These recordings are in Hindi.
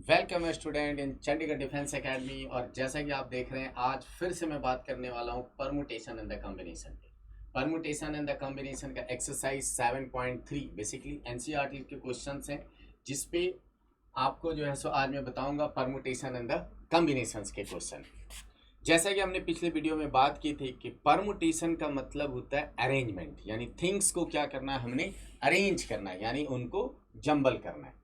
Welcome student in Chandigarh defence academy. और जैसा कि आप देख रहे हैं, आज फिर से मैं बात करने वाला हूं परमुटेशन एंड द कॉम्बिनेशन पे। परमुटेशन एंड द कॉम्बिनेशन का एक्सरसाइज 7.3 बेसिकली एनसीईआरटी के क्वेश्चंस हैं, जिसपे आपको जो है सो आज मैं बताऊंगा परमुटेशन एंड द कॉम्बिनेशंस के क्वेश्चन। जैसा कि हमने पिछले वीडियो में बात की थी कि परमुटेशन का मतलब होता है अरेंजमेंट, यानी थिंग्स को क्या करना है, हमने अरेंज करना है, यानी उनको जंबल करना है।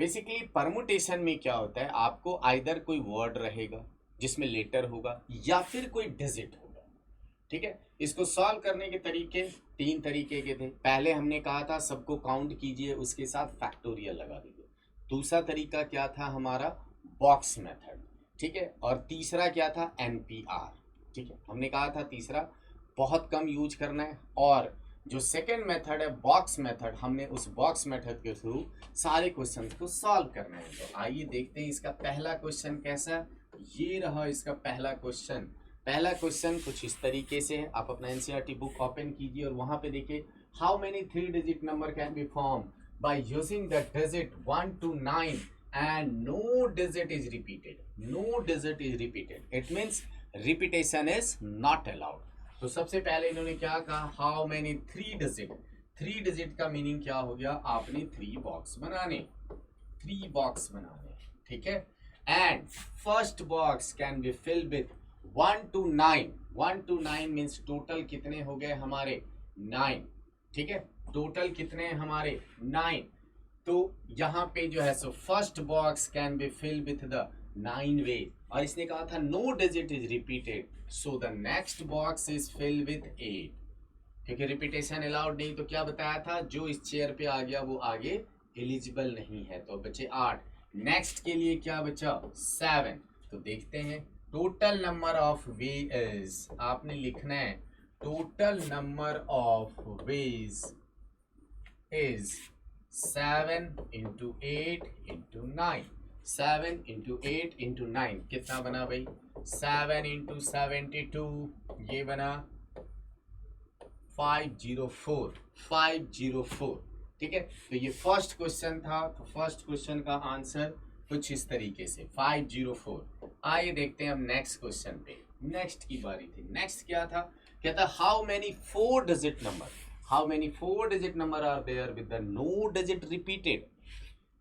बेसिकली परमुटेशन में क्या होता है, आपको आइदर कोई वर्ड रहेगा जिसमें लेटर होगा या फिर कोई डिजिट होगा। ठीक है, इसको सॉल्व करने के तरीके तीन तरीके के थे। पहले हमने कहा था सबको काउंट कीजिए, उसके साथ फैक्टोरियल लगा दीजिए। दूसरा तरीका क्या था हमारा, बॉक्स मेथड। ठीक है, और तीसरा क्या था, एनपीआर। ठीक है, हमने कहा था तीसरा बहुत कम यूज करना है। और जो सेकेंड मेथड है बॉक्स मेथड, हमने उस बॉक्स मेथड के थ्रू सारे क्वेश्चन को सॉल्व करना है। तो आइए देखते हैं इसका पहला क्वेश्चन कैसा है। ये रहा इसका पहला क्वेश्चन। पहला क्वेश्चन कुछ इस तरीके से है। आप अपना एनसीईआरटी बुक ओपन कीजिए और वहां पे देखिए, how many 3 digit number can be form by using the digit 1 to 9 and no digit is repeated. No digit is repeated. It means repetition is not allowed. तो सबसे पहले इन्होंने क्या कहा, हाउ मेनी 3 डिजिट। 3 डिजिट का मीनिंग क्या हो गया, आपने 3 बॉक्स बनाने, 3 बॉक्स बनाने। ठीक है, and first box can be fill with 1 to 9। 1 to 9 means total कितने हो गए हमारे, 9। ठीक है, टोटल कितने हमारे 9। तो यहाँ पे जो है so first box can be fill with the 9 way. और इसने कहा था no digit is repeated, so the next box is fill with 8। क्योंकि रिपीटेशन अलाउड नहीं, तो क्या बताया था, जो इस चेयर पे आ गया वो आगे एलिजिबल नहीं है। तो बचे 8। नेक्स्ट के लिए क्या बचा, 7। तो देखते हैं, total number of way is, आपने लिखना है total number of ways is 7 into 8 into 9। 7 into 8 into 9 कितना बना भाई, 7 into 72, ये बना 504। 504। ठीक है, तो ये फर्स्ट क्वेश्चन था। तो फर्स्ट क्वेश्चन का आंसर कुछ इस तरीके से 504। आइए देखते हैं अब नेक्स्ट क्वेश्चन पे। नेक्स्ट की बारी थी। नेक्स्ट क्या था, कहता how many 4 digit number, how many 4 digit number are there with the no digit repeated.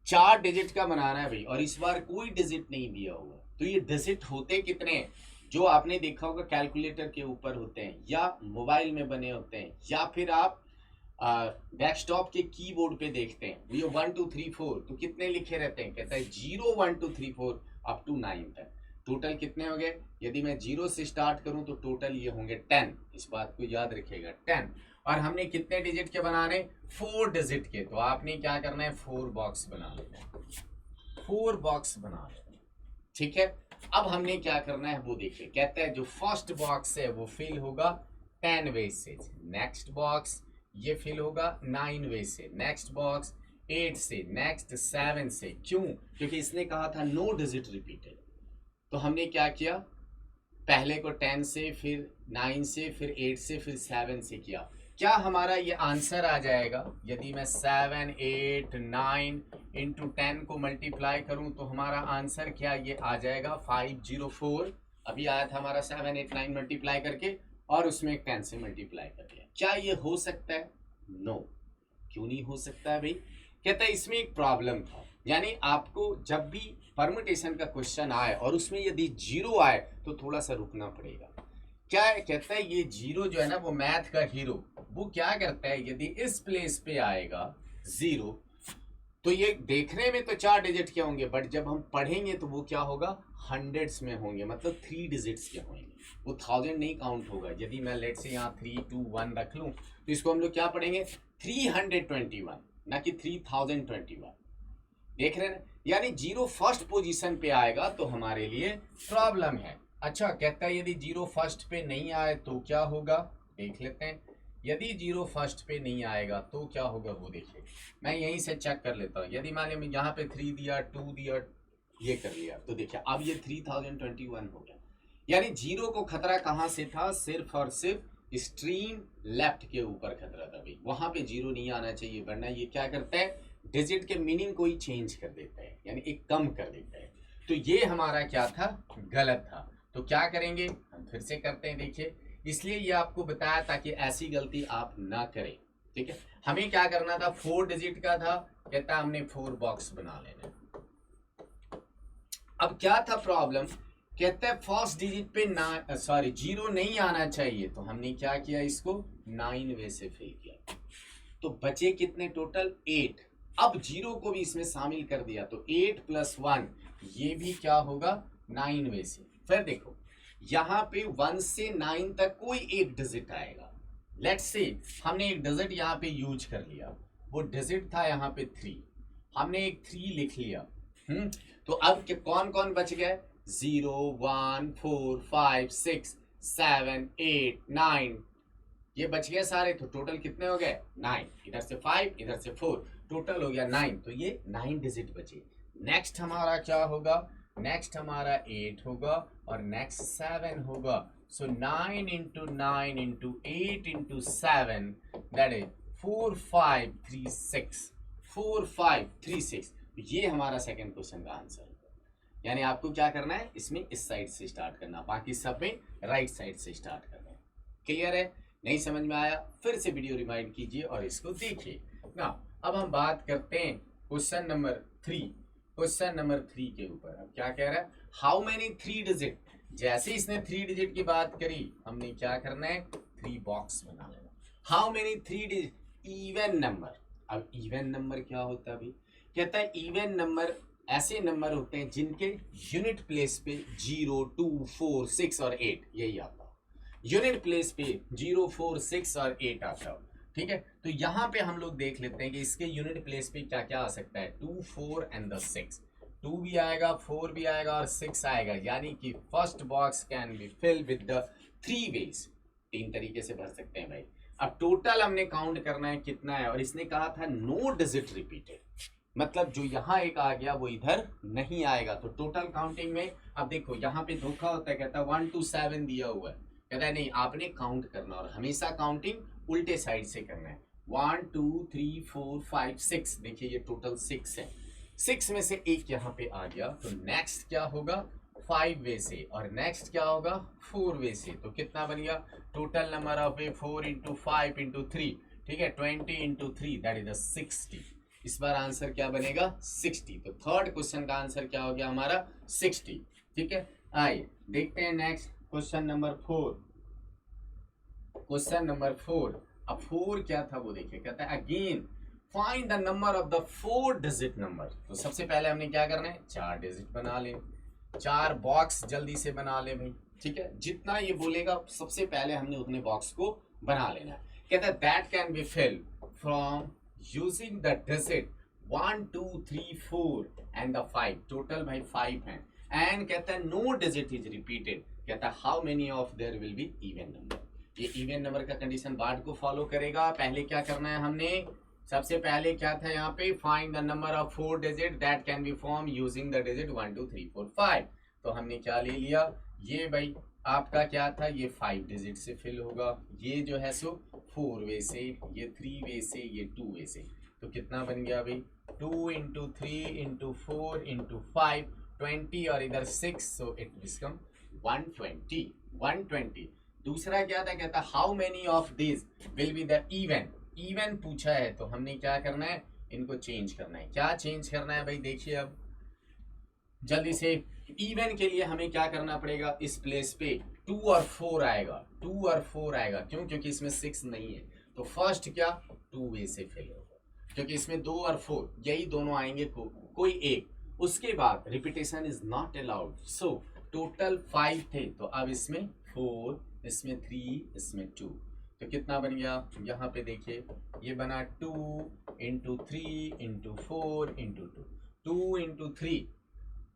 4 digit का बनाना है भाई, और इस बार कोई डिजिट नहीं दिया हुआ। तो ये डिजिट होते कितने हैं, जो आपने देखा होगा कैलकुलेटर के ऊपर होते हैं, या मोबाइल में बने होते हैं, या फिर आप डेस्कटॉप के कीबोर्ड पे देखते हैं। ये 1 2 3 4, तो कितने लिखे रहते हैं, कहता है 0 1 2 3 4 अप टू 9 तक। टोटल कितने हो गए, यदि मैं 0 से स्टार्ट करूं तो टोटल ये होंगे 10। इस बात को याद रखिएगा, 10। और हमने कितने डिजिट के बनाने, 4 डिजिट के। तो आपने क्या करना है, 4 बॉक्स बना लेना है, 4 बॉक्स बना लेना। ठीक है, अब हमने क्या करना है वो देखिए। कहता है जो फर्स्ट बॉक्स है वो फिल होगा 10 वेज से, नेक्स्ट बॉक्स ये फिल होगा 9 वेज से, नेक्स्ट बॉक्स 8 से, नेक्स्ट 7 से। क्यों, क्योंकि इसने कहा था नो डिजिट रिपीटेड। तो हमने क्या किया, पहले को 10 से, फिर 9 से, फिर 8 से, फिर 7 से किया। क्या हमारा ये आंसर आ जाएगा, यदि मैं 7 8 9 इंटू 10 को मल्टीप्लाई करूं तो हमारा आंसर क्या ये आ जाएगा 504। अभी आया था हमारा 7 8 9 मल्टीप्लाई करके, और उसमें 10 से मल्टीप्लाई कर दिया। क्या ये हो सकता है, नो। क्यों नहीं हो सकता है भाई, कहता है इसमें एक प्रॉब्लम था। यानी आपको जब भी परमुटेशन का क्वेश्चन आए और उसमें यदि 0 आए तो थोड़ा सा रुकना पड़ेगा। क्या है, कहता है ये 0 जो है ना, वो मैथ का हीरो, वो क्या करता है, यदि इस प्लेस पे आएगा 0, तो ये देखने में तो 4 डिजिट के होंगे, बट जब हम पढ़ेंगे तो वो क्या होगा, हंड्रेड्स में होंगे, मतलब 3 डिजिट्स के होंगे। वो 1000 नहीं काउंट होगा। यदि मैं लेट से यहाँ 3 2 1 रख लूँ तो इसको हम लोग क्या पढ़ेंगे, 321, ना कि 3021। देख रहे हैं, यानी 0 फर्स्ट पोजीशन पे आएगा तो हमारे लिए प्रॉब्लम है। अच्छा, कहता है यदि 0 फर्स्ट पे नहीं आए तो क्या होगा, देख लेते हैं। यदि 0 फर्स्ट पे नहीं आएगा तो क्या होगा वो देखिए। मैं यहीं से चेक कर लेता हूँ। यदि मान लीजिए यहाँ पे 3 दिया, 2 दिया, ये कर लिया, तो देखिए अब ये 3021 हो गया। यानी 0 को खतरा कहाँ से था, सिर्फ और सिर्फ स्ट्रीम लेफ्ट के ऊपर खतरा था भाई। वहां पे 0 नहीं आना चाहिए, वरना ये क्या करता है, डिजिट के मीनिंग को ही चेंज कर देता है, यानी एक कम कर देता है। तो ये हमारा क्या था, गलत था। तो क्या करेंगे, हम फिर से करते हैं, देखिए इसलिए ये आपको बताया ताकि ऐसी गलती आप ना करें, ठीक है। हमें क्या करना था, 4 डिजिट का था, कहता है हमने 4 बॉक्स बना लेने। अब क्या था प्रॉब्लम, कहता है फर्स्ट डिजिट पे ना सॉरी 0 नहीं आना चाहिए, तो हमने क्या किया, इसको 9 वे से फिल किया। तो बचे कितने टोटल, 8। अब 0 को भी इसमें शामिल कर दिया, तो 8 + 1 ये भी क्या होगा, 9 वे से। फिर देखो यहाँ पे 1 से 9 तक कोई एक डिजिट आएगा। लेट्स से हमने एक डिजिट यहाँ पे यूज कर लिया, वो डिजिट था यहाँ पे 3, हमने एक 3 लिख लिया। तो अब कौन कौन बच गए, 0 1 4 5 6 7 8 9 ये बच गए सारे। तो टोटल कितने हो गए, 9, इधर से 5 इधर से 4, टोटल हो गया 9। तो ये 9 डिजिट बचे। नेक्स्ट हमारा क्या होगा, नेक्स्ट हमारा 8 होगा और नेक्स्ट 7 होगा। सो 9 × 9 × 8 × 7 दैट इज 4 5 3 6 4 5 3 6। ये हमारा सेकंड क्वेश्चन का आंसर है। यानी आपको क्या करना है, इसमें इस साइड से स्टार्ट करना, बाकी सब में राइट साइड से स्टार्ट करना है। क्लियर है, नहीं समझ में आया फिर से वीडियो रिमाइंड कीजिए और इसको देखिए ना। अब हम बात करते हैं क्वेश्चन नंबर 3, क्वेश्चन नंबर 3 के ऊपर। अब क्या कह रहा है, हाउ मेनी 3 डिजिट। जैसे इसने 3 डिजिट की बात करी, हमने क्या करना है, 3 बॉक्स बना लेना। How many 3 digit, even number. अब इवन नंबर क्या होता है भाई, कहता है इवन नंबर ऐसे नंबर होते हैं जिनके यूनिट प्लेस पे 0 2 4 6 और 8 यही आता है। यूनिट प्लेस पे 0 4 6 और 8 आता है, ठीक है। तो यहाँ पे हम लोग देख लेते हैं कि इसके यूनिट प्लेस पे क्या क्या आ सकता है, 2 4 एंड 6। 2 भी आएगा, 4 भी आएगा और 6 आएगा। यानी कि first box can be fill with the 3 ways, 3 तरीके से भर सकते हैं भाई। अब टोटल हमने काउंट करना है कितना है, और इसने कहा था नो डिजिट रिपीटेड, मतलब जो यहाँ एक आ गया वो इधर नहीं आएगा। तो टोटल काउंटिंग में अब देखो यहाँ पे धोखा होता है, कहता है 1 to 7 दिया हुआ है, कहता है नहीं आपने काउंट करना और हमेशा काउंटिंग उल्टे साइड से करना है। 1 2 3 4 5 6, देखिए ये टोटल 6 है। 6 में से एक यहाँ पे आ गया, तो नेक्स्ट क्या होगा, 5 वे से, और नेक्स्ट क्या होगा, 4 वे से। तो कितना बन गया, टोटल नंबर ऑफ वे 4 × 5 × 3, ठीक है, 20 × 3 दैट इज 60। इस बार आंसर क्या बनेगा, 60। तो थर्ड क्वेश्चन का आंसर क्या हो गया हमारा, 60, ठीक है। आइए देखते हैं next question number 4। Question number 4, अब 4 क्या था वो देखिए, कहता है again find the number of the 4 digit number. तो सबसे पहले हमने क्या करना है, 4 डिजिट बना ले, 4 बॉक्स जल्दी से बना ले भाई, ठीक है। जितना ये बोलेगा सबसे पहले हमने उतने बॉक्स को बना लेना है। कहता है that can be filled from using the digit 1 2 3 4 and the 5, total भाई 5 हैं। एंड कहता है नो डिजिट इज रिपीटेड, कहता है how many of their will be even number. ये इवन नंबर का कंडीशन बाद को फॉलो करेगा। पहले क्या करना है हमने, सबसे पहले क्या था यहाँ पे, find the number of 4 digit that can be form using the digit 1 2 3 4 5। तो हमने क्या ले लिया, ये भाई आपका क्या था, ये 5 डिजिट से फिल होगा, ये जो है सो 4 वे से, ये 3 वे से, ये 2 वे से। तो कितना बन गया भाई, 2 × 3 × 4 × 5 20 और इधर 6, सो इट बिकम 120। दूसरा क्या था, कहता how many of this will be the even. Even पूछा है तो हमने क्या करना है, इनको चेंज करना है। क्या चेंज करना है भाई, देखिए अब जल्दी से। इवन के लिए हमें क्या करना पड़ेगा, इस प्लेस पे 2 और 4 आएगा, 2 और 4 आएगा, क्यों, क्योंकि इसमें 6 नहीं है। तो फर्स्ट क्या, 2 वे से फिल होगा, क्योंकि इसमें 2 और 4 यही दोनों आएंगे, कोई एक। उसके बाद repetition is not allowed, so total 5 थे, तो अब इसमें 4, इसमें 3, इसमें 2। तो कितना बन गया, यहाँ पे देखिए ये बना 2 × 3 × 4 × 2, 2 × 3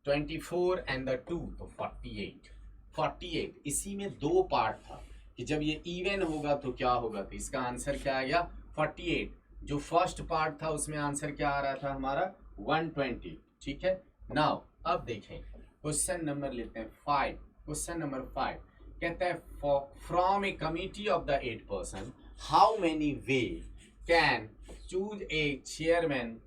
24 एंड द 2, तो 48। इसी में 2 पार्ट था कि जब ये इवन होगा तो क्या होगा, तो इसका आंसर क्या आ गया, 48। जो फर्स्ट पार्ट था उसमें आंसर क्या आ रहा था हमारा, 120, ठीक है। नाउ अब देखें क्वेश्चन नंबर लेते हैं 5। क्वेश्चन नंबर 5 कहता है from A committee of the 8 person how many way can choose a chairman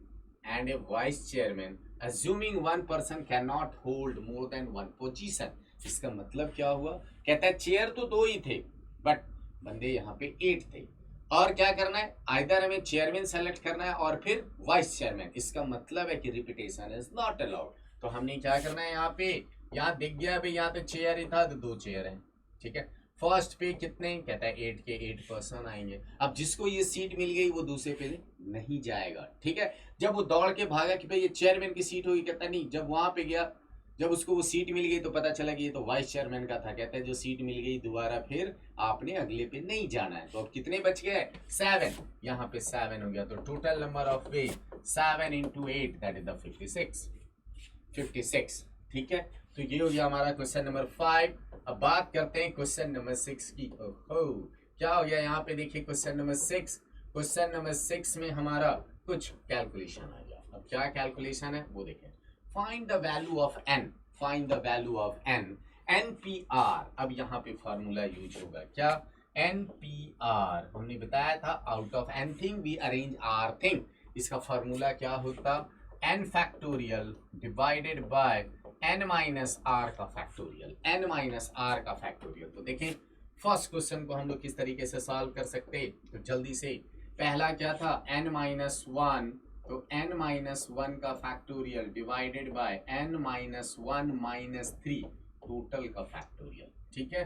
and A vice chairman assuming one person cannot hold more than one position। इसका मतलब क्या हुआ, कहता है चेयर तो 2 ही थे बट बंदे यहाँ पे 8 थे, और क्या करना है, आइदर हमें चेयरमैन सेलेक्ट करना है और फिर वाइस चेयरमैन। इसका मतलब है कि रिपीटेशन इज नॉट अलाउड। तो हमने क्या करना है, यहाँ पे यहाँ दिख गया भाई, यहाँ तो चेयर ही था तो 2 चेयर है, ठीक है। फर्स्ट पे कितने, कहता है 8 के 8 पर्सन आएंगे। अब जिसको ये सीट मिल गई वो दूसरे पे नहीं जाएगा, ठीक है। जब वो दौड़ के भागा कि भाई ये चेयरमैन की सीट होगी, कहता नहीं, जब वहां पे गया, जब उसको वो सीट मिल गई तो पता चला कि ये तो वाइस चेयरमैन का था। कहता है जो सीट मिल गई दोबारा फिर आपने अगले पे नहीं जाना है। तो अब कितने बच गए, 7, यहाँ पे 7 हो गया। तो total number of way 7 into 8 that is the 56, ठीक है। तो ये हो गया हमारा क्वेश्चन नंबर 5। अब बात करते हैं क्वेश्चन नंबर 6 की। ओहो, क्या हो गया यहाँ पे, देखिए क्वेश्चन नंबर 6। क्वेश्चन नंबर 6 में हमारा कुछ कैलकुलेशन आ गया। अब क्या कैलकुलेशन है वो देखें। Find the value of n, find the value of n, NPR। अब यहाँ पे फॉर्मूला यूज होगा क्या, NPR हमने बताया था, out of anything we arrange r thing. इसका फॉर्मूला क्या होता, n factorial divided by n minus r का फैक्टोरियल, n माइनस आर का फैक्टोरियल। तो देखें फर्स्ट क्वेश्चन को हम लोग किस तरीके से सॉल्व कर सकते, तो जल्दी से, पहला क्या था n माइनस 1, तो n माइनस 1 का factorial divided by n minus 1 minus 3 total का फैक्टोरियल, ठीक है।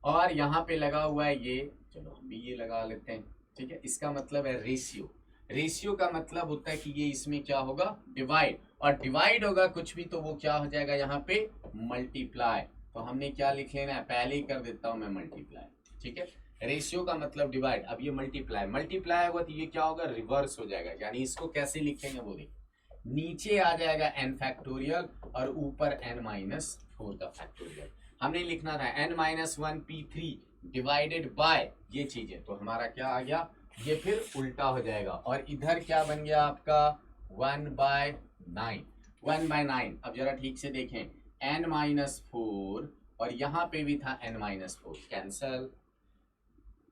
और यहाँ पे लगा हुआ है ये, चलो हम भी ये लगा लेते हैं, ठीक है। इसका मतलब है रेशियो, रेशियो का मतलब होता है कि ये इसमें क्या होगा, डिवाइड, और डिवाइड होगा कुछ भी तो वो क्या हो जाएगा यहाँ पे मल्टीप्लाई। तो हमने क्या लिख लेना है, पहले ही कर देता हूं मैं मल्टीप्लाई, ठीक है। रेशियो का मतलब डिवाइड, अब ये मल्टीप्लाई, मल्टीप्लाई होगा तो ये क्या होगा, रिवर्स हो जाएगा। यानी इसको कैसे लिखेंगे वो देखिए, नीचे आ जाएगा n फैक्टोरियल और ऊपर n माइनस 4 का फैक्टोरियल। हमने लिखना था n minus 1 P3 divided by ये चीजें, तो हमारा क्या आ गया, ये फिर उल्टा हो जाएगा। और इधर क्या बन गया आपका 1/9, 1/9। अब जरा ठीक से देखें, n माइनस 4 और यहाँ पे भी था n माइनस 4, कैंसल,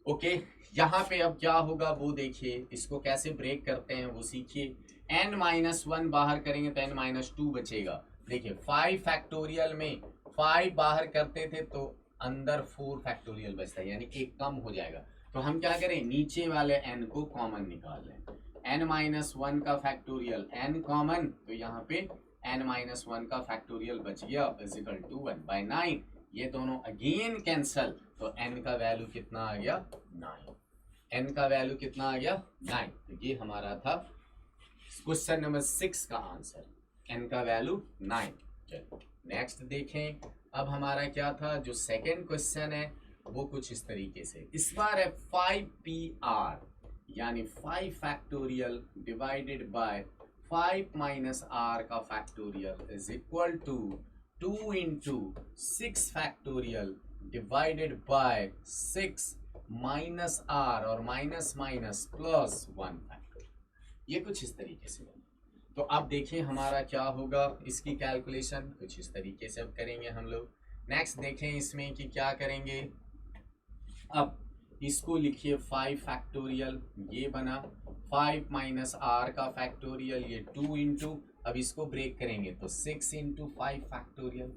ओके। यहाँ पे अब क्या होगा वो देखिए, इसको कैसे ब्रेक करते हैं वो सीखिए। n माइनस 1 बाहर करेंगे तो n माइनस 2 बचेगा। देखिए 5 फैक्टोरियल में 5 बाहर करते थे तो अंदर 4 फैक्टोरियल बचता है, यानी एक कम हो जाएगा। तो हम क्या करें, नीचे वाले n को कॉमन निकाल लें, n माइनस 1 का फैक्टोरियल n कॉमन, तो यहाँ पे n माइनस 1 का फैक्टोरियल बच गया इज इक्वल टू 1/9। ये दोनों अगेन कैंसल, तो n का वैल्यू कितना आ गया, 9। n का वैल्यू कितना आ गया, 9। तो ये हमारा था क्वेश्चन नंबर 6 का आंसर, n का वैल्यू 9। चलो नेक्स्ट देखें। अब हमारा क्या था, जो सेकेंड क्वेश्चन है वो कुछ इस तरीके से, इस बार है 5PR, यानी 5 factorial divided by 5 minus r का factorial is equal to 2 into 6 factorial divided by 6 minus r और माइनस माइनस प्लस 1 फैक्टोरियल। ये कुछ इस तरीके से बना। तो अब देखिए हमारा क्या होगा, इसकी कैलकुलेशन कुछ इस तरीके से अब करेंगे हम लोग। नेक्स्ट देखें इसमें कि क्या करेंगे। अब इसको लिखिए 5 फैक्टोरियल, ये बना 5 माइनस r का फैक्टोरियल, ये 2 इंटू, अब इसको ब्रेक करेंगे तो 6 इंटू 5 फैक्टोरियल।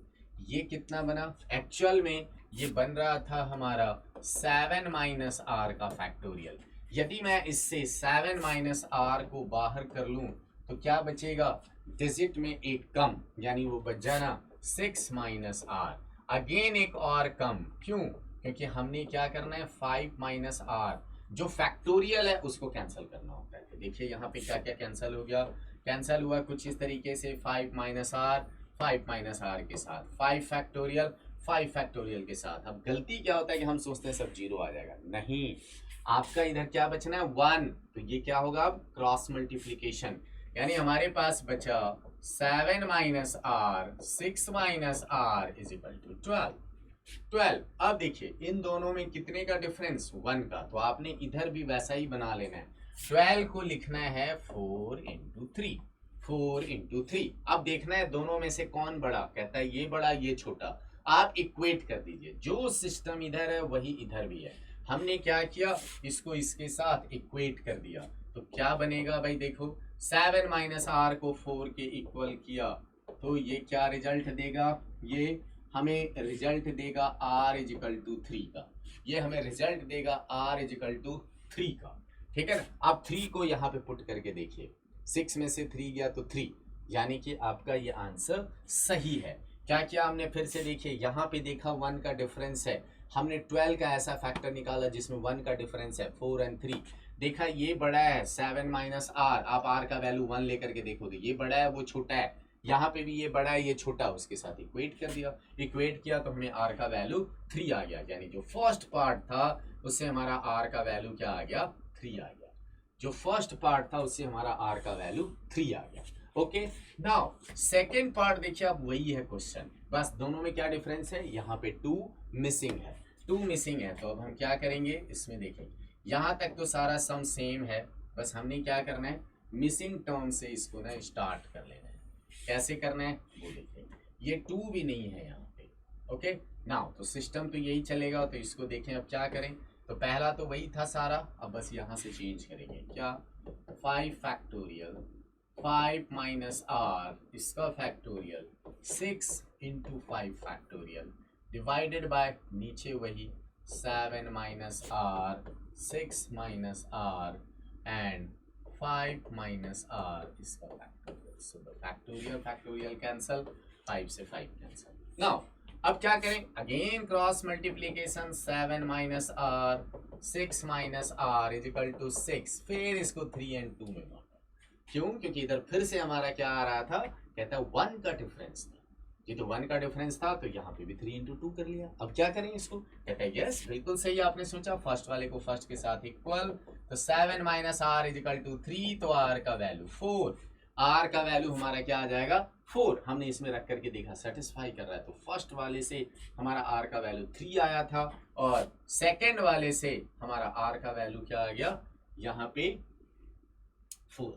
ये कितना बना, एक्चुअल में ये बन रहा था हमारा 7 माइनस r का फैक्टोरियल। यदि मैं इससे 7 माइनस r को बाहर कर लूं तो क्या बचेगा, डिजिट में एक कम, यानी वो बच जाना 6 माइनस r, अगेन एक और कम, क्यों, क्योंकि हमने क्या करना है, 5 माइनस r जो फैक्टोरियल है उसको कैंसिल करना होता है। तो देखिए यहाँ पे क्या क्या कैंसिल हो गया, कैंसिल हुआ कुछ इस तरीके से, 5 माइनस r 5 माइनस r के साथ 5 फैक्टोरियल 5 फैक्टोरियल के साथ। अब गलती क्या होता है कि हम सोचते हैं सब जीरो आ जाएगा, नहीं, आपका इधर क्या बचना है 1, तो ये क्या होगा अब क्रॉस मल्टीप्लीकेशन, यानी हमारे पास बचा 7 minus r 6 minus r is equal to 12। अब देखिए इन दोनों में कितने का डिफरेंस, 1 का, तो आपने इधर भी वैसा ही बना लेना है। 12 को लिखना है 4 इंटू 3, 4 इंटू 3। अब देखना है दोनों में से कौन बड़ा, कहता है ये बड़ा ये छोटा, आप इक्वेट कर दीजिए, जो सिस्टम इधर है वही इधर भी है। हमने क्या किया, इसको इसके साथ इक्वेट कर दिया, तो क्या बनेगा भाई देखो, 7 माइनस आर को 4 के इक्वल किया तो ये क्या रिजल्ट देगा, ये हमें रिजल्ट देगा r इजिकल टू 3 का, ये हमें रिजल्ट देगा r इजिकल टू 3 का, ठीक है ना। आप 3 को यहाँ पे पुट करके देखिए, 6 में से 3 गया तो 3, यानी कि आपका ये आंसर सही है। क्या किया हमने, फिर से देखिए, यहाँ पे देखा 1 का डिफरेंस है, हमने 12 का ऐसा फैक्टर निकाला जिसमें 1 का डिफरेंस है, 4 एंड 3, देखा ये बड़ा है 7 माइनस आर, आप आर का वैल्यू 1 लेकर के देखोगे, ये बड़ा है वो छोटा है, यहाँ पे भी ये बड़ा है ये छोटा, उसके साथ इक्वेट कर दिया, इक्वेट किया तो हमें आर का वैल्यू 3 आ गया, यानी जो फर्स्ट पार्ट था उससे हमारा आर का वैल्यू क्या आ गया, 3 आ गया, जो फर्स्ट पार्ट था उससे हमारा आर का वैल्यू 3 आ गया। ओके, नाउ सेकेंड पार्ट देखिए, अब वही है क्वेश्चन, बस दोनों में क्या डिफरेंस है, यहाँ पे 2 मिसिंग है, 2 मिसिंग है, तो अब हम क्या करेंगे इसमें, देखें यहाँ तक तो सारा सम सेम है, बस हमने क्या करना है, मिसिंग टर्म से इसको ना स्टार्ट कर लेना है, कैसे करना है वो देखिए, ये 2 भी नहीं है यहाँ पे। ओके, नाउ तो सिस्टम तो यही चलेगा, तो इसको देखें अब क्या करें, तो पहला तो वही था सारा, अब बस यहाँ से चेंज करेंगे, क्या 5 फैक्टोरियल 5 माइनस आर इसका factorial 6 into 5 factorial divided by नीचे वही 7 minus R 6 minus R and 5 minus R इसका factorial, so the factorial factorial cancel, 5 से 5 कैंसल। नाउ अब क्या करें, again cross multiplication, 7 minus R 6 minus R is equal to 6, फिर इसको 3 एंड 2 में बांटा, क्यों, क्योंकि इधर फिर से हमारा क्या आ रहा था, कहता है 1 का डिफरेंस था, ये तो 1 का डिफरेंस था, तो यहाँ पे भी 3 इंटू 2 कर लिया। अब क्या करें इसको, कहता है यस बिल्कुल सही आपने सोचा, फर्स्ट वाले को फर्स्ट के साथ इक्वल, तो 7 माइनस आर इजिकल टू 3, तो आर का वैल्यू 4, आर का वैल्यू हमारा क्या आ जाएगा 4, हमने इसमें रख करके देखा सेटिस्फाई कर रहा है, तो फर्स्ट वाले से हमारा आर का वैल्यू 3 आया था, और सेकेंड वाले से हमारा आर का वैल्यू क्या आ गया, यहाँ पे 4,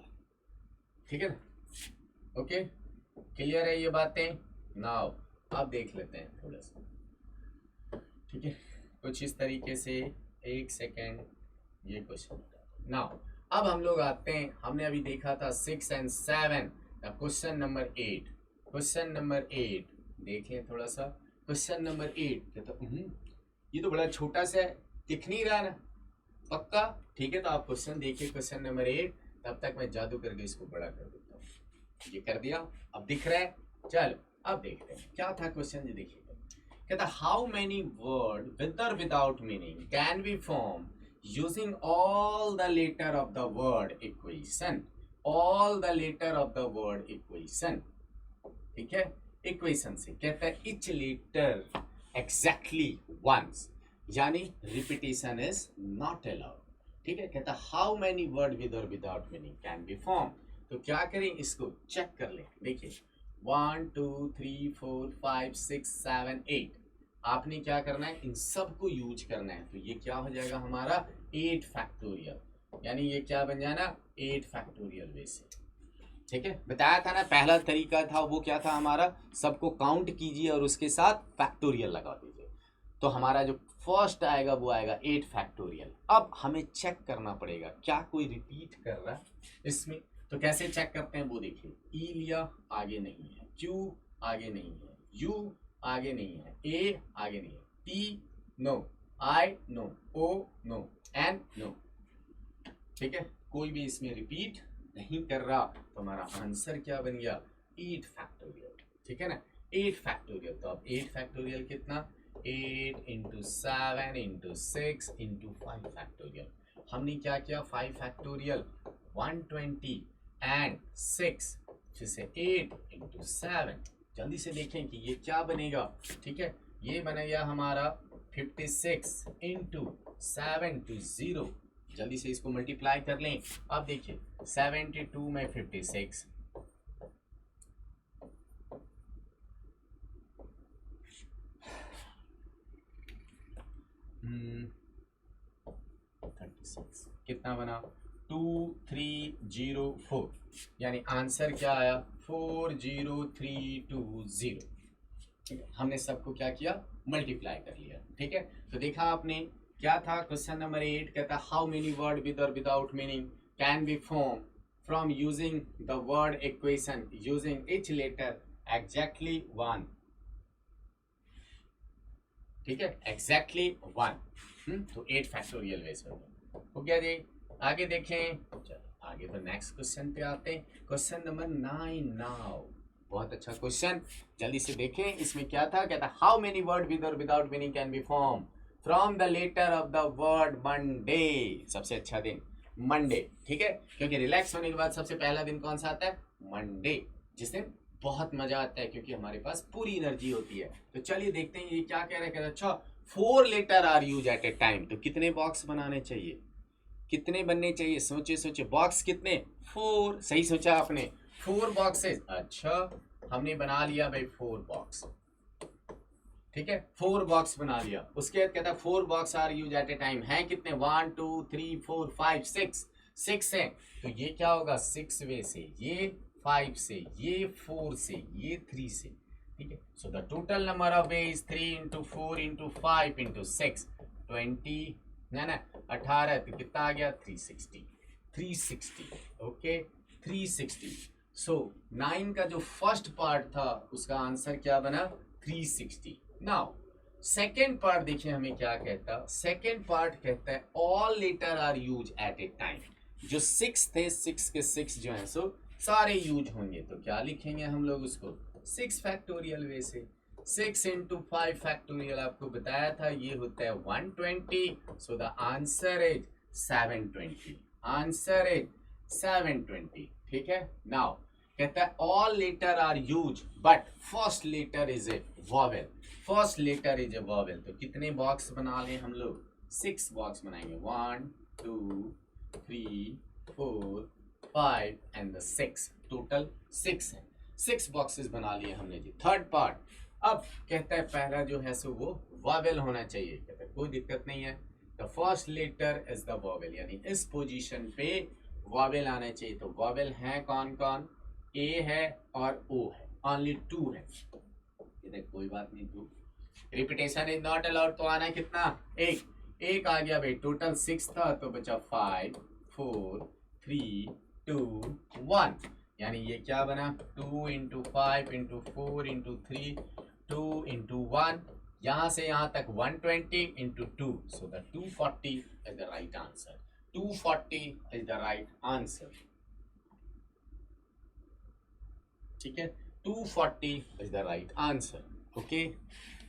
ठीक है ना। ओके, क्लियर है ये बातें। नाउ अब देख लेते हैं थोड़ा सा, ठीक है, कुछ इस तरीके से, एक सेकेंड, ये क्वेश्चन। नाउ अब हम लोग आते हैं, हमने अभी देखा था 6 and 7, question number 8, question number 8 देखें थोड़ा सा, क्वेश्चन नंबर 8 तो ये तो बड़ा छोटा सा है, दिख नहीं रहा ना, पक्का, ठीक है, तो आप क्वेश्चन देखिए क्वेश्चन नंबर 8, तब तक मैं जादू करके इसको बड़ा कर देता हूँ, ये कर दिया, अब दिख रहा है, चलो अब देखते हैं क्या था क्वेश्चन, ये देखिए, कहता हाउ मेनी वर्ड विद और without meaning can be form using all the letter of the word equation, all the letter of the word equation, ठीक है, इक्वेशन से कहता है इच लेटर एग्जैक्टली वंस, यानी रिपीटेशन इज नॉट अलाउड, ठीक है, कहता हाउ मेनी वर्ड विद और without meaning can be form, तो क्या करें इसको चेक कर लें, देखिए 1 2 3 4 5 6 7 8, आपने क्या करना है, इन सब को यूज करना है, तो ये क्या हो जाएगा हमारा 8 फैक्टोरियल, यानी ये क्या बन जाना 8 फैक्टोरियल वैसे, ठीक है, बताया था ना पहला तरीका था वो क्या था हमारा, सबको काउंट कीजिए और उसके साथ फैक्टोरियल लगा दीजिए, तो हमारा जो फर्स्ट आएगा वो आएगा 8 फैक्टोरियल। अब हमें चेक करना पड़ेगा क्या कोई रिपीट कर रहा है इसमें, तो कैसे चेक करते हैं वो देखिए, ई लिया आगे नहीं है, क्यू आगे नहीं है, यू आगे नहीं है, ए आगे नहीं है, T no, I no, O no, N no, ठीक है, कोई भी इसमें रिपीट नहीं कर रहा, तो हमारा आंसर क्या बन गया 8 फैक्टोरियल, ठीक है ना, 8 फैक्टोरियल, तो अब 8 फैक्टोरियल कितना, 8 इंटू 7 इंटू 6 इंटू 5 फैक्टोरियल, हमने क्या किया 5 फैक्टोरियल 120 एंड 6, फिर से 8 इंटू 7, जल्दी से देखें कि ये क्या बनेगा, ठीक है, ये बनेगा हमारा 56 इंटू 7 टू 0, जल्दी से इसको मल्टीप्लाई कर लें, अब देखिए 72 में 56, कितना बना 2304, यानी आंसर क्या आया 40320, ठीक है, हमने सबको क्या किया मल्टीप्लाई कर लिया, ठीक है, तो देखा आपने क्या था क्वेश्चन नंबर 8 कहता हाउ मेनी वर्ड विद और without meaning can be form from using the word equation using each letter exactly 1. ठीक है, exactly 1. तो 8 फैक्टोरियल वेज हो गया जी. आगे देखें, चलो आगे तो नेक्स्ट क्वेश्चन पे आते हैं. Question number 9 now. बहुत अच्छा क्वेश्चन, जल्दी से देखें. इसमें क्या था, कहता हाउ मेनी वर्ड विद और without meaning can be form from the letter of the word Monday. सबसे अच्छा दिन मंडे, ठीक है, क्योंकि रिलैक्स होने के बाद सबसे पहला दिन कौन सा आता है, मंडे, जिस दिन बहुत मजा आता है क्योंकि हमारे पास पूरी एनर्जी होती है. तो चलिए देखते हैं ये क्या कह रहे हैं. अच्छा 4 letter are use at a time. तो कितने बॉक्स बनाने चाहिए, कितने बनने चाहिए, सोचे सोचे. बॉक्स कितने, 4. सही सोचा आपने, 4 बॉक्सेस. अच्छा हमने बना लिया भाई 4 बॉक्स, ठीक है, 4 बॉक्स बना लिया. उसके बाद कहता है 4 box are use at a time. है कितने, 1 2 3 4 5 6 है. तो ये क्या होगा, 6 वे से, ये 5 से, ये 4 से, ये 3 से, ठीक है. So the total number of way is 3 into 4 into 5 into 6 20 ना 18. तो कितना आ गया, 360. ओके 360. सो 9 का जो फर्स्ट पार्ट था उसका आंसर क्या बना, 360. नाउ सेकेंड पार्ट देखिए हमें क्या कहता. सेकेंड पार्ट कहता है all letter are use at a time. जो 6 थे, 6 के 6 जो है सो सारे यूज होंगे. तो क्या लिखेंगे हम लोग उसको, 6 फैक्टोरियल वे से. 6 इंटू 5 फैक्टोरियल आपको बताया था ये होता है 120. So the answer is 720. Answer is 720, ठीक है. नाउ कहता है all letter are use but first letter is a vowel. First letter is a vowel. तो कितने बॉक्स बना लें हम लोग, 6 बॉक्स बनाएंगे. 1 2 3 4 5 एंड द 6. टोटल 6 है. 6 बॉक्सेस बना लिए हमने जी. थर्ड पार्ट, अब कहता है पहला जो है सो वो वॉवेल होना चाहिए. कहता है कोई दिक्कत नहीं है, the first letter is the vowel, यानी इस पोजीशन पे वॉवेल आना चाहिए. तो वॉवेल है कौन कौन, ए है और ओ है. ओनली 2 है. कोई बात नहीं, 2. Repetition is not allowed. तो आना कितना, एक आ गया भाई. टोटल 6 था तो बचा 5 4 3 2 1. यानी ये क्या बना, 2 इंटू 5 इंटू 4 इंटू 3 2 इंटू 1. यहां से यहां तक 120 into 2. So the 240 is the right answer. 240 is the right answer, ठीक है. 240 is the right answer. Okay,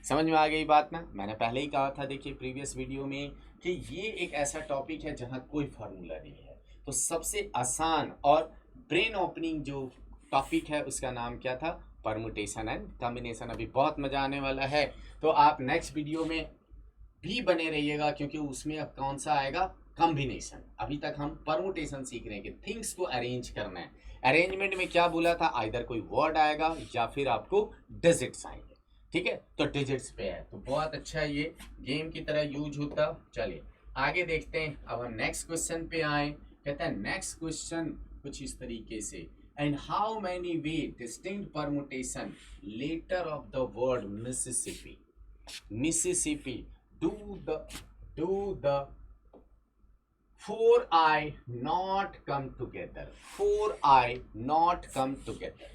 समझ में आ गई बात ना. मैंने पहले ही कहा था देखिए प्रीवियस वीडियो में कि ये एक ऐसा टॉपिक है जहां कोई फार्मूला नहीं है. तो सबसे आसान और ब्रेन ओपनिंग जो टॉपिक है उसका नाम क्या था, परमुटेशन एंड कॉम्बिनेशन. अभी बहुत मजा आने वाला है. तो आप नेक्स्ट वीडियो में भी बने रहिएगा क्योंकि उसमें अब कौन सा आएगा, कॉम्बिनेशन. अभी तक हम परमुटेशन सीख रहे हैं कि थिंग्स को अरेंज करना है. अरेंजमेंट में क्या बोला था, आइदर कोई वर्ड आएगा या फिर आपको डिजिट्स आएंगे, ठीक है. तो डिजिट्स पे है तो बहुत अच्छा, ये गेम की तरह यूज होता. चलिए आगे देखते हैं. अब हम नेक्स्ट क्वेश्चन पे आए. कहता है नेक्स्ट क्वेश्चन कुछ इस तरीके से, and how many way distinct permutation letter of the word Mississippi. Mississippi do the 4I not come together. 4I not come together.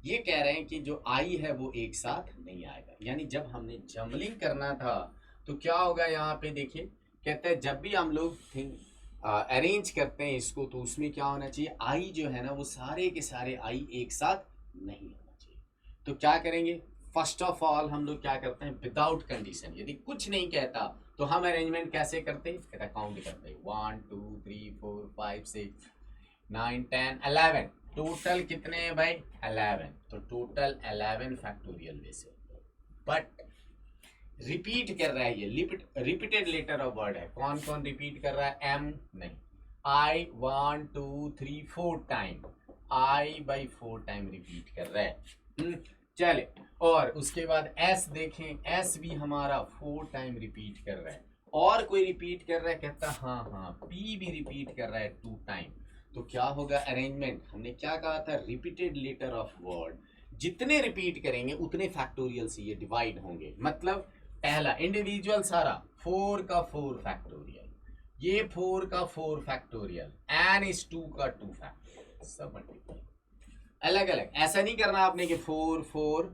ये कह रहे हैं कि जो आई है वो एक साथ नहीं आएगा. यानी जब हमने जम्बलिंग करना था तो क्या होगा, यहाँ पे देखिए कहते हैं जब भी हम लोग अरेंज करते हैं इसको तो उसमें क्या होना चाहिए, आई जो है ना वो सारे के सारे आई एक साथ नहीं होना चाहिए. तो क्या करेंगे, फर्स्ट ऑफ ऑल हम लोग क्या करते हैं, विदाउट कंडीशन. यदि कुछ नहीं कहता तो हम अरेंजमेंट कैसे करते हैं, कहता काउंट करते हैं. 1 2 3 4 5 6 9 10 11. टोटल कितने हैं भाई, 11. तो टोटल 11 फैक्टोरियल वे से. बट रिपीट कर रहा है, ये रिपीटेड लेटर ऑफ वर्ड है. कौन कौन रिपीट कर रहा है, एम नहीं. आई 1 2 3 4 time, I by 4 time repeat कर रहा है. चले, और उसके बाद एस देखें, एस भी हमारा 4 टाइम रिपीट कर रहा है. और कोई रिपीट कर रहा है, कहता हाँ पी भी रिपीट कर रहा है 2 टाइम. तो क्या होगा अरेंजमेंट, हमने क्या कहा था, रिपीटेड लेटर ऑफ वर्ड जितने रिपीट करेंगे उतने फैक्टोरियल से ये डिवाइड होंगे. मतलब पहला इंडिविजुअल सारा 4 का 4 फैक्टोरियल, ये 4 का 4 फैक्टोरियल, एन इज 2 का 2 फैक्टोरियल. सब मल्टीप्लाई अलग अलग। ऐसा नहीं करना आपने कि 4 4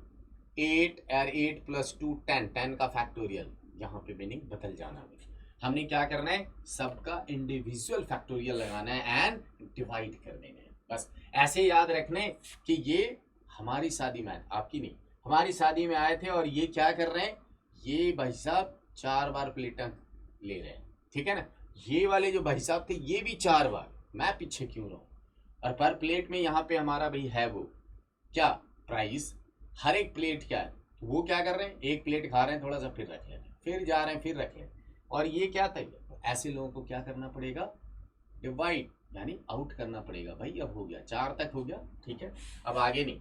8 और 8 + 2 10 10 का फैक्टोरियल, यहाँ पे मीनिंग बदल जाना है। हमने क्या करना है, सबका इंडिविजुअल फैक्टोरियल लगाना है एंड डिवाइड कर देना है। बस ऐसे याद रखने कि ये हमारी शादी में, आपकी नहीं, हमारी शादी में आए थे और ये क्या कर रहे हैं, ये भाई साहब 4 बार प्लेटें ले रहे हैं, ठीक है ना। ये वाले जो भाई साहब थे ये भी 4 बार, मैं पीछे क्यों रहूं। और पर प्लेट में यहाँ पे हमारा भाई है वो क्या प्राइस, हर एक प्लेट क्या है, वो क्या कर रहे हैं, एक प्लेट खा रहे हैं, थोड़ा सा फिर रख लेते हैं, फिर जा रहे हैं, फिर रख लेते हैं। और ये क्या था, ऐसे लोगों को क्या करना पड़ेगा, डिवाइड यानी आउट करना पड़ेगा। भाई अब हो गया 4 तक हो गया, ठीक है, अब आगे नहीं,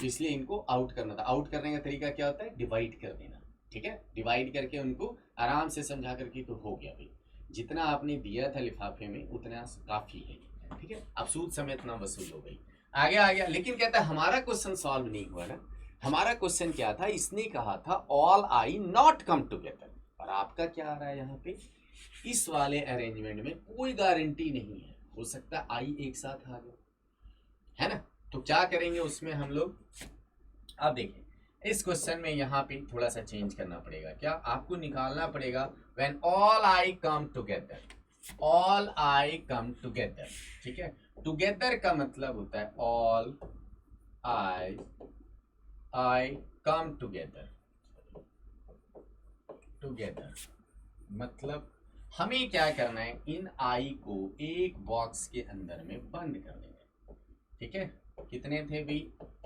इसलिए इनको आउट करना था। आउट करने का तरीका क्या होता है, डिवाइड कर देना, ठीक है। डिवाइड करके उनको आराम से समझा करके तो हो गया भाई, जितना आपने दिया था लिफाफे में उतना काफी है, ठीक है। अब सूद समेत ना वसूल हो गई, आगे आ गया। लेकिन कहता है हमारा क्वेश्चन सॉल्व नहीं हुआ ना। हमारा क्वेश्चन क्या था, इसने कहा था all I not come together, और आपका क्या आ रहा है यहाँ पे, इस वाले अरेंजमेंट में कोई गारंटी नहीं है, हो सकता है आई एक साथ आ गया, है ना। तो क्या करेंगे उसमें हम लोग, अब देखें इस क्वेश्चन में यहाँ पे थोड़ा सा चेंज करना पड़ेगा। क्या आपको निकालना पड़ेगा, when all I come together, all I come together, ठीक है। टुगेदर का मतलब होता है all I come together, together मतलब हमें क्या करना है, इन आई को एक बॉक्स के अंदर में बंद कर देना, ठीक है। कितने थे भाई,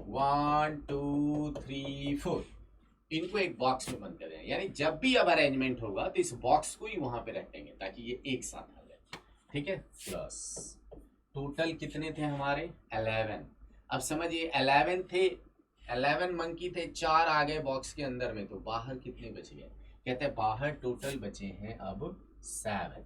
1 2 3 4, इनको एक बॉक्स में बंद कर देना, यानी जब भी अब अरेंजमेंट होगा तो इस बॉक्स को ही वहां पे रख देंगे ताकि ये एक साथ आ जाए, ठीक है। प्लस टोटल कितने थे हमारे 11, अब समझिए 11 थे, 11 मंकी थे, 4 आ गए बॉक्स के अंदर में, तो बाहर कितने बच गए, कहते हैं बाहर टोटल बचे हैं अब 7,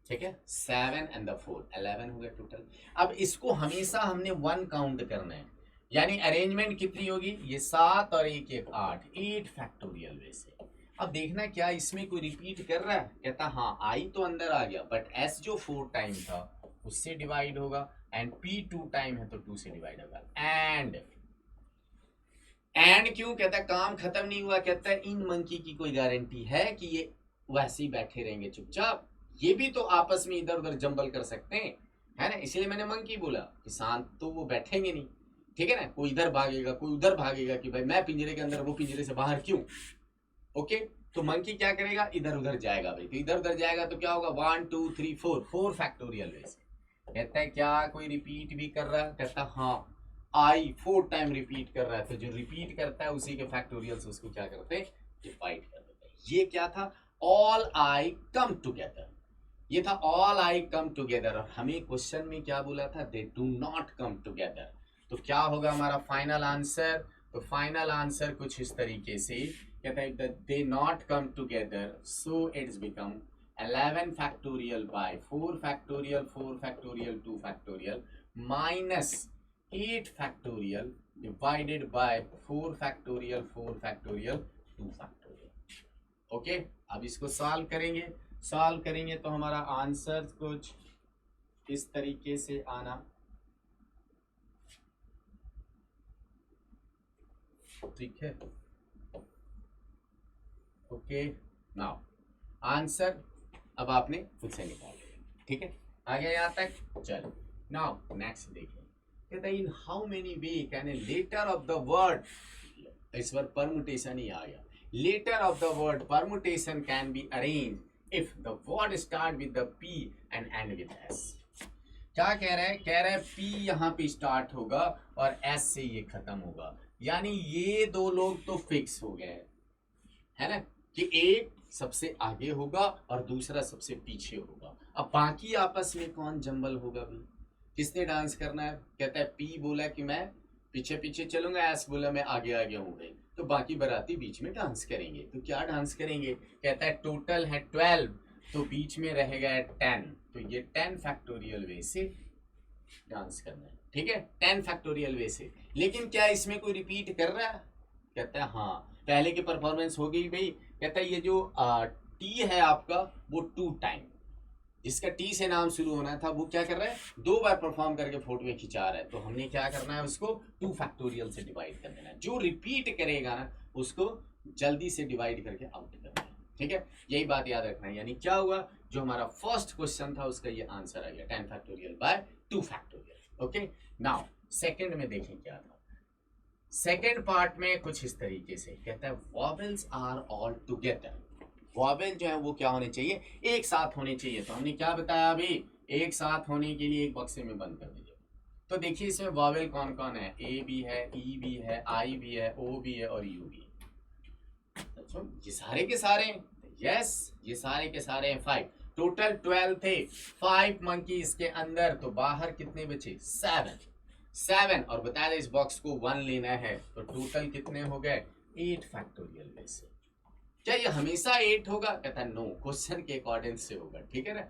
ठीक है। 7 एंड 4 11 हो गया टोटल। अब इसको हमेशा हमने 1 काउंट करना है, यानी अरेंजमेंट कितनी होगी, ये 7 और 1 1 8, 8 फैक्टोरियल वे से। अब देखना क्या इसमें कोई रिपीट कर रहा है, कहता हाँ आई तो अंदर आ गया, बट एस जो 4 टाइम था उससे डिवाइड होगा, एंड पी 2 टाइम है तो 2 से डिवाइड होगा। एंड क्यों, कहता है काम खत्म नहीं हुआ, कहता है इन मंकी की कोई गारंटी है कि ये वैसे ही बैठे रहेंगे चुपचाप, ये भी तो आपस में इधर उधर जंबल कर सकते हैं, है ना। इसलिए मैंने मंकी बोला कि शांत तो वो बैठेंगे नहीं, ठीक है ना। कोई इधर भागेगा, कोई उधर भागेगा कि भाई मैं पिंजरे के अंदर, वो पिंजरे से बाहर क्यों, ओके। तो मंकी क्या करेगा, इधर उधर जाएगा भाई, तो इधर उधर जाएगा तो क्या होगा, 1 2 3 4, 4 फैक्टोरियल वैसे। कहता है क्या कोई रिपीट भी कर रहा है, कहता है हाँ आई 4 टाइम रिपीट कर रहा है, तो जो रिपीट करता है उसी के फैक्टोरियल से उसको क्या करते हैं, डिवाइड कर देते हैं। ये क्या था, ऑल आई कम टुगेदर, ये था ऑल आई कम टुगेदर। और हमें क्वेश्चन में क्या बोला था, they do not come together. तो क्या होगा हमारा फाइनल आंसर, तो फाइनल आंसर कुछ इस तरीके से कहता है they not come together, so it's become 11 factorial by 4 factorial 4 factorial 2 factorial minus 8 factorial divided bye 4 factorial 4 factorial 2 factorial. Okay, अब इसको सॉल्व करेंगे, सॉल्व करेंगे तो हमारा आंसर कुछ इस तरीके से आना, ठीक है। ओके, नाउ आंसर अब आपने खुद से निकाल लिया, ठीक है। आ गया यहाँ तक, चलो नाउ नेक्स्ट देखिए। कहता है in how many way can a letter of the word, इस बार परमुटेशन ही आ गया, letter of the word permutation can be arrange if the word start with the P and end with S. क्या कह रहा है, कह रहा है पी यहाँ पे स्टार्ट होगा और एस से ये खत्म होगा, यानी ये दो लोग तो फिक्स हो गए, है ना, कि एक सबसे आगे होगा और दूसरा सबसे पीछे होगा। अब बाकी आपस में कौन जंबल होगा भाई, किसने डांस करना है, कहता है पी बोला कि मैं पीछे पीछे चलूंगा, एस बोला मैं आगे आगे हूँ भाई, तो बाकी बराती बीच में डांस करेंगे। तो क्या डांस करेंगे, कहता है टोटल है 12, तो बीच में रहेगा 10, तो ये 10 फैक्टोरियल वे से डांस करना है, ठीक है, 10 फैक्टोरियल वे से। लेकिन क्या इसमें कोई रिपीट कर रहा है, कहता है हाँ पहले की परफॉर्मेंस हो गई भाई। कहता है ये जो टी है आपका वो 2 टाइम, जिसका टी से नाम शुरू होना था वो क्या कर रहा है, 2 बार परफॉर्म करके फोटो में खिंचा रहा है, तो हमने क्या करना है, उसको 2 फैक्टोरियल से डिवाइड कर देना है। जो रिपीट करेगा ना उसको जल्दी से डिवाइड करके आउट करना है, ठीक है, यही बात याद रखना है। यानी क्या हुआ, जो हमारा फर्स्ट क्वेश्चन था उसका ये आंसर आ गया 10 factorial by 2 factorial. Okay, now second में देखें क्या था। सेकंड पार्ट में कुछ इस तरीके से कहता है vowels are all together. Vowel जो है वो क्या होने चाहिए, एक साथ होने चाहिए। तो हमने क्या बताया अभी, एक साथ होने के लिए एक बक्से में बंद कर दीजिए। तो देखिए इसमें वॉवेल कौन कौन है, ए भी है, ई भी है, आई भी है, ओ भी है और यू भी है। अच्छा, ये सारे के सारे, यस ये सारे के सारे हैं 5, टोटल 12 थे, 5 मंकी इसके अंदर, तो बाहर कितने बचे, 7 और बताया इस बॉक्स को 1 लेना है, तो टोटल कितने हो गए, 8 फैक्टोरियल में से। क्या ये हमेशा 8 होगा, कहता है नो, क्वेश्चन के अकॉर्डिंग से होगा, ठीक है ना।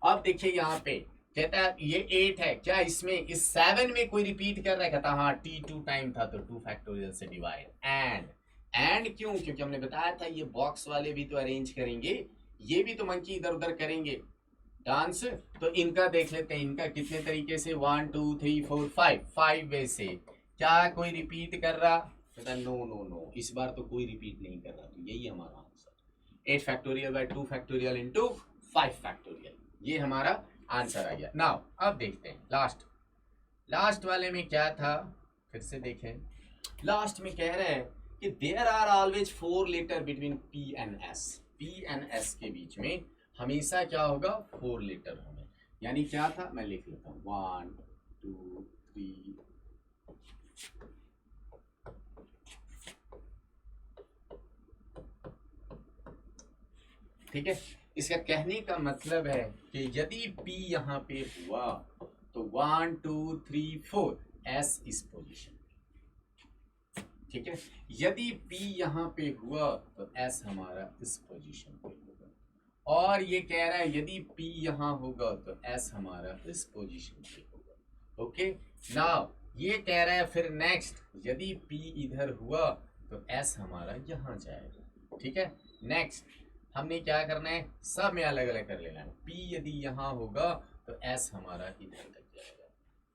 अब देखिए यहाँ पे कहता है ये 8 है, क्या इसमें इस 7 में कोई रिपीट कर रहा है, कहता हाँ T2 टाइम था तो 2 फैक्टोरियल से डिवाइड। एंड क्यों, क्योंकि हमने बताया था ये बॉक्स वाले भी तो अरेंज करेंगे, ये भी तो मंकी इधर उधर करेंगे डांस, तो इनका देख लेते हैं, इनका कितने तरीके से 1 2 3 4 5 वे से। क्या कोई रिपीट कर रहा, कहता नो नो नो, इस बार तो कोई रिपीट नहीं कर रहा, तो यही हमारा answer 8 factorial by 2 factorial into 5 factorial, ये हमारा आंसर आ गया। नाउ अब देखते हैं लास्ट वाले में क्या था, फिर से देखें। लास्ट में कह रहे हैं कि there are always 4 letter between P and S के बीच में हमेशा क्या होगा, 4 लेटर होंगे। यानी क्या था, मैं लिख लेता हूँ 1 2 3 ठीक है। इसका कहने का मतलब है कि यदि P यहाँ पे हुआ तो 1 2 3 4 S इस पोजीशन, ठीक है। यदि P यहाँ पे हुआ तो S हमारा इस पोजीशन पे होगा, और ये कह रहा है यदि P यहाँ होगा तो S हमारा इस पोजीशन पे होगा। ओके, नाउ ये कह रहा है फिर नेक्स्ट, यदि P इधर हुआ तो S हमारा यहाँ जाएगा, ठीक है। नेक्स्ट हमने क्या करना है, सब में अलग अलग कर लेना है। P यदि यहाँ होगा तो S हमारा इधर तक जाएगा,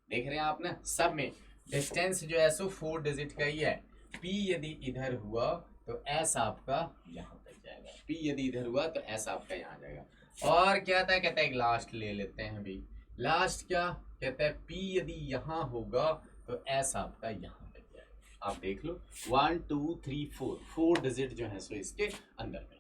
देख रहे हैं आप ना, सब में डिस्टेंस जो है सो 4 डिजिट का ही है। P यदि इधर हुआ तो S आपका यहाँ तक जाएगा, P यदि इधर हुआ तो S आपका यहाँ जाएगा। और क्या था, कहता है एक लास्ट ले लेते हैं अभी। लास्ट क्या कहता है, P यदि यहाँ होगा तो S आपका यहाँ तक जाएगा। आप देख लो 1 2 3 4 डिजिट जो है सो इसके अंदर में।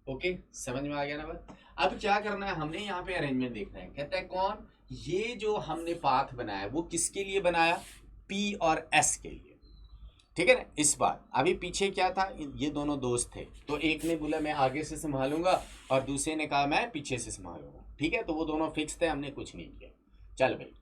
ओके, समझ में आ गया ना बात। अब क्या करना है, हमने यहाँ पे अरेंजमेंट देखना है। कहता है कौन, ये जो हमने पाथ बनाया वो किसके लिए बनाया, P और S के लिए, ठीक है ना। इस बार अभी पीछे क्या था, ये दोनों दोस्त थे, तो एक ने बोला मैं आगे से संभालूंगा और दूसरे ने कहा मैं पीछे से संभालूंगा, ठीक है। तो वो दोनों फिक्स थे, हमने कुछ नहीं किया। चल भाई,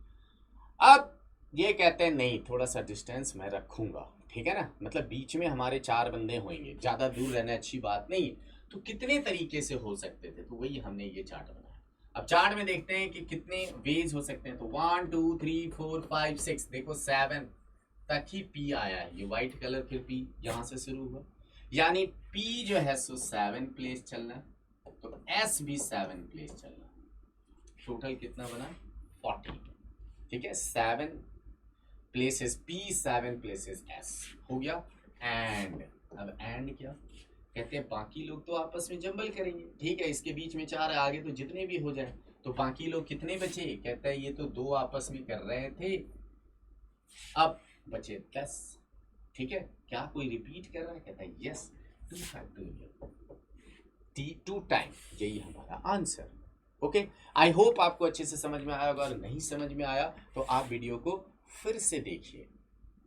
अब ये कहते हैं नहीं थोड़ा सा डिस्टेंस मैं रखूंगा, ठीक है ना, मतलब बीच में हमारे 4 बंदे होंगे, ज़्यादा दूर रहना अच्छी बात नहीं। तो कितने तरीके से हो सकते थे, तो वही हमने ये चार्ट बनाया। अब चार्ट में देखते हैं कि कितने वेज हो सकते हैं। तो 1 2 3 4 5 6, देखो 7 तक ही P आया है, ये व्हाइट कलर फिर P यहाँ से शुरू हुआ, यानी P जो है सो 7 प्लेस चलना, तो S भी 7 प्लेस चलना। टोटल कितना बना, 40, ठीक है। 7 प्लेसेस P 7 प्लेसेस S हो गया। एंड अब एंड क्या कहते हैं, बाकी लोग तो आपस में जंबल करेंगे, ठीक है। इसके बीच में 4 आगे तो जितने भी हो जाए, तो बाकी लोग कितने बचे, कहता है ये तो 2 आपस में कर रहे थे, अब बचे 10, ठीक है। क्या कोई रिपीट कर रहा है, कहता है यस 2 फैक्टोरियल T2 टाइम, यही हमारा आंसर। ओके, आई होप आपको अच्छे से समझ में आया होगा, और नहीं समझ में आया तो आप वीडियो को फिर से देखिए,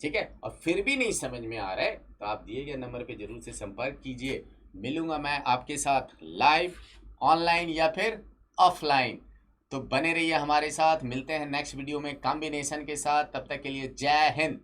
ठीक है। और फिर भी नहीं समझ में आ रहा है तो आप दिए गए नंबर पे जरूर से संपर्क कीजिए। मिलूंगा मैं आपके साथ लाइव, ऑनलाइन या फिर ऑफलाइन, तो बने रहिए हमारे साथ। मिलते हैं नेक्स्ट वीडियो में कॉम्बिनेशन के साथ, तब तक के लिए जय हिंद।